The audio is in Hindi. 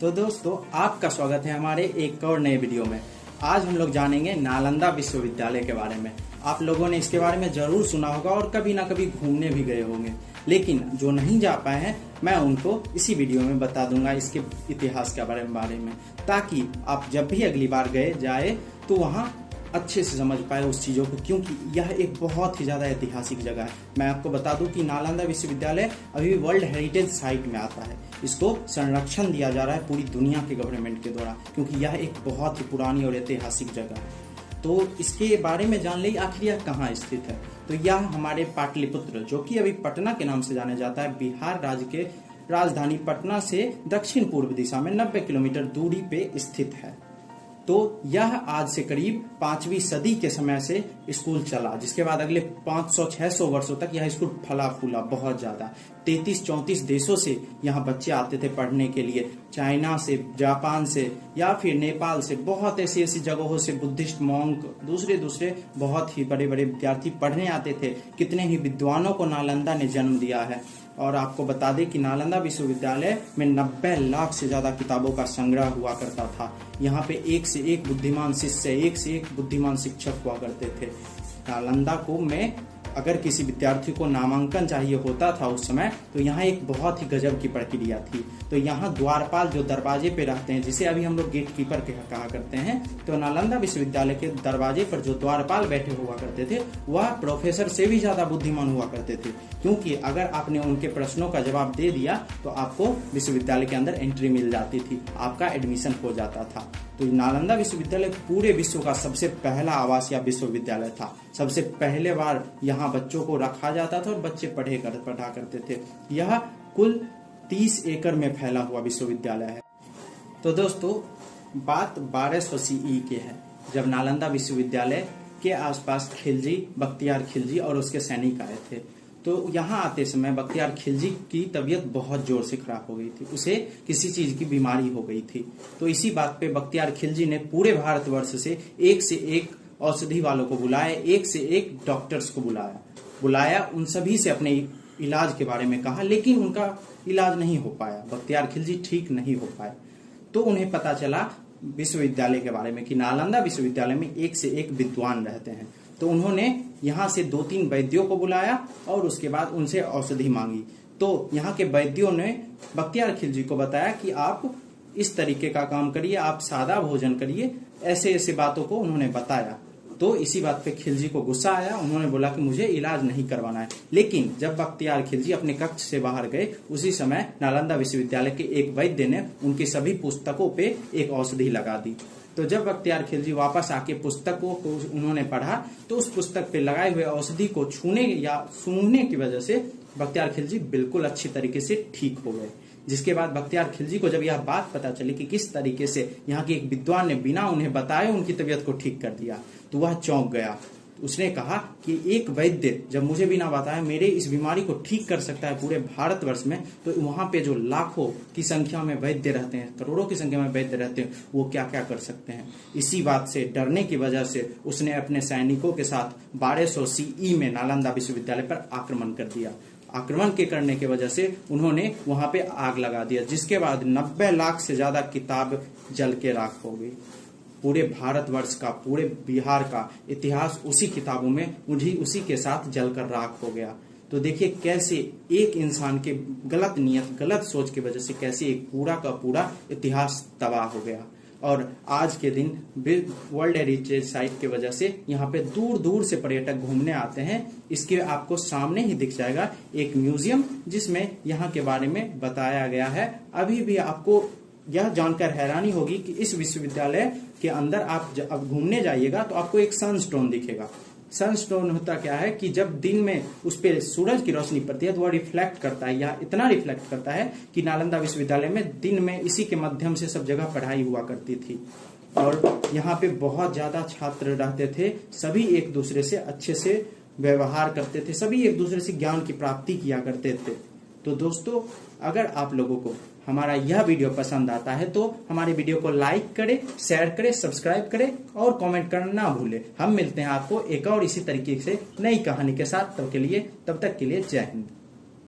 तो दोस्तों, आपका स्वागत है हमारे एक और नए वीडियो में। आज हम लोग जानेंगे नालंदा विश्वविद्यालय के बारे में। आप लोगों ने इसके बारे में जरूर सुना होगा और कभी ना कभी घूमने भी गए होंगे, लेकिन जो नहीं जा पाए हैं मैं उनको इसी वीडियो में बता दूंगा इसके इतिहास के बारे में, ताकि आप जब भी अगली बार जाए तो वहाँ अच्छे से समझ पाए उस चीज़ों को, क्योंकि यह एक बहुत ही ज़्यादा ऐतिहासिक जगह है। मैं आपको बता दूं कि नालंदा विश्वविद्यालय अभी भी वर्ल्ड हेरिटेज साइट में आता है। इसको संरक्षण दिया जा रहा है पूरी दुनिया के गवर्नमेंट के द्वारा, क्योंकि यह एक बहुत ही पुरानी और ऐतिहासिक जगह है। तो इसके बारे में जान ली आखिर यह कहाँ स्थित है। तो यह हमारे पाटलिपुत्र, जो कि अभी पटना के नाम से जाना जाता है, बिहार राज्य के राजधानी पटना से दक्षिण पूर्व दिशा में 90 किलोमीटर दूरी पे स्थित है। तो यह आज से करीब 5वीं सदी के समय से स्कूल चला, जिसके बाद अगले 500-600 वर्षों तक यह स्कूल फला फूला बहुत ज्यादा। 33-34 देशों से यहाँ बच्चे आते थे पढ़ने के लिए, चाइना से, जापान से या फिर नेपाल से, बहुत ऐसी ऐसी जगहों से बुद्धिस्ट मॉन्क, दूसरे बहुत ही बड़े बड़े विद्यार्थी पढ़ने आते थे। कितने ही विद्वानों को नालंदा ने जन्म दिया है। और आपको बता दें कि नालंदा विश्वविद्यालय में 90 लाख से ज्यादा किताबों का संग्रह हुआ करता था। यहाँ पे एक से एक बुद्धिमान शिष्य, एक से एक बुद्धिमान शिक्षक हुआ करते थे। नालंदा को में अगर किसी विद्यार्थी को नामांकन चाहिए होता था उस समय, तो यहाँ एक बहुत ही गजब की प्रक्रिया थी। तो यहाँ द्वारपाल जो दरवाजे पे रहते हैं, जिसे अभी हम लोग गेट कीपर कहा करते हैं, तो नालंदा विश्वविद्यालय के दरवाजे पर जो द्वारपाल बैठे हुआ करते थे वह प्रोफेसर से भी ज्यादा बुद्धिमान हुआ करते थे, क्योंकि अगर आपने उनके प्रश्नों का जवाब दे दिया तो आपको विश्वविद्यालय के अंदर एंट्री मिल जाती थी, आपका एडमिशन हो जाता था। तो नालंदा विश्वविद्यालय पूरे विश्व का सबसे पहला आवासीय विश्वविद्यालय था। सबसे पहले बार यहाँ बच्चों को रखा जाता था और बच्चे पढ़ा करते थे। यह कुल 30 एकड़ में फैला हुआ विश्वविद्यालय है। तो दोस्तों, बात 1200 CE की है, जब नालंदा विश्वविद्यालय के आसपास खिलजी, बख्तियार खिलजी और उसके सैनिक आए थे। तो यहाँ आते समय बख्तियार खिलजी की तबीयत बहुत जोर से खराब हो गई थी, उसे किसी चीज की बीमारी हो गई थी। तो इसी बात पे बख्तियार खिलजी ने पूरे भारतवर्ष से एक औषधि वालों को बुलाया, एक से एक डॉक्टर्स को बुलाया, उन सभी से अपने इलाज के बारे में कहा, लेकिन उनका इलाज नहीं हो पाया। बख्तियार खिलजी ठीक नहीं हो पाए। तो उन्हें पता चला विश्वविद्यालय के बारे में कि नालंदा विश्वविद्यालय में एक से एक विद्वान रहते हैं। तो उन्होंने यहाँ से 2-3 वैद्यों को बुलाया और उसके बाद उनसे औषधि मांगी। तो यहाँ के वैद्यों ने बख्तियार खिलजी को बताया कि आप इस तरीके का काम करिए, आप सादा भोजन करिए, ऐसे ऐसे बातों को उन्होंने बताया। तो इसी बात पे खिलजी को गुस्सा आया। उन्होंने बोला कि मुझे इलाज नहीं करवाना है। लेकिन जब बख्तियार खिलजी अपने कक्ष से बाहर गए, उसी समय नालंदा विश्वविद्यालय के एक वैद्य ने उनकी सभी पुस्तकों पे एक औषधि लगा दी। तो जब बख्तियार खिलजी वापस आके पुस्तकों को उन्होंने पढ़ा, तो उस पुस्तक पे लगाए हुए औषधि को छूने या सूंघने की वजह से बख्तियार खिलजी बिल्कुल अच्छी तरीके से ठीक हो गए। जिसके बाद बख्तियार खिलजी को जब यह बात पता चली कि किस तरीके से यहाँ के एक विद्वान ने बिना उन्हें बताए उनकी तबीयत को ठीक कर दिया, तो वह चौंक गया। उसने कहा कि एक वैद्य जब मुझे बिना बताए मेरे इस बीमारी को ठीक कर सकता है पूरे भारतवर्ष में, तो वहां पे जो लाखों की संख्या में वैद्य रहते हैं, करोड़ों की संख्या में वैद्य रहते हैं, वो क्या क्या कर सकते हैं। इसी बात से डरने की वजह से उसने अपने सैनिकों के साथ 1200 CE में नालंदा विश्वविद्यालय पर आक्रमण कर दिया। आक्रमण के करने की वजह से उन्होंने वहां पे आग लगा दिया, जिसके बाद 90 लाख से ज्यादा किताब जल के राख हो गई। पूरे भारतवर्ष का, पूरे बिहार का इतिहास उसी किताबों में उसी के साथ जलकर राख हो गया। तो देखिए कैसे एक इंसान के गलत नियत, गलत सोच की वजह से कैसे एक पूरा का पूरा इतिहास तबाह हो गया। और आज के दिन वर्ल्ड हेरिटेज साइट की वजह से यहाँ पे दूर दूर से पर्यटक घूमने आते हैं। इसके आपको सामने ही दिख जाएगा एक म्यूजियम, जिसमें यहाँ के बारे में बताया गया है। अभी भी आपको यह जानकर हैरानी होगी कि इस विश्वविद्यालय के अंदर आप अब घूमने जाइएगा तो आपको एक सनस्टोन दिखेगा। सनस्टोन होता क्या है कि जब दिन में उस पर सूरज की रोशनी पड़ती है तो वह रिफ्लेक्ट करता है, या इतना रिफ्लेक्ट करता है कि नालंदा विश्वविद्यालय में दिन में इसी के माध्यम से सब जगह पढ़ाई हुआ करती थी। और यहाँ पे बहुत ज्यादा छात्र रहते थे, सभी एक दूसरे से अच्छे से व्यवहार करते थे, सभी एक दूसरे से ज्ञान की प्राप्ति किया करते थे। तो दोस्तों, अगर आप लोगों को हमारा यह वीडियो पसंद आता है तो हमारे वीडियो को लाइक करें, शेयर करें, सब्सक्राइब करें और कमेंट करना ना भूलें। हम मिलते हैं आपको एक और इसी तरीके से नई कहानी के साथ। तब तक के लिए जय हिंद।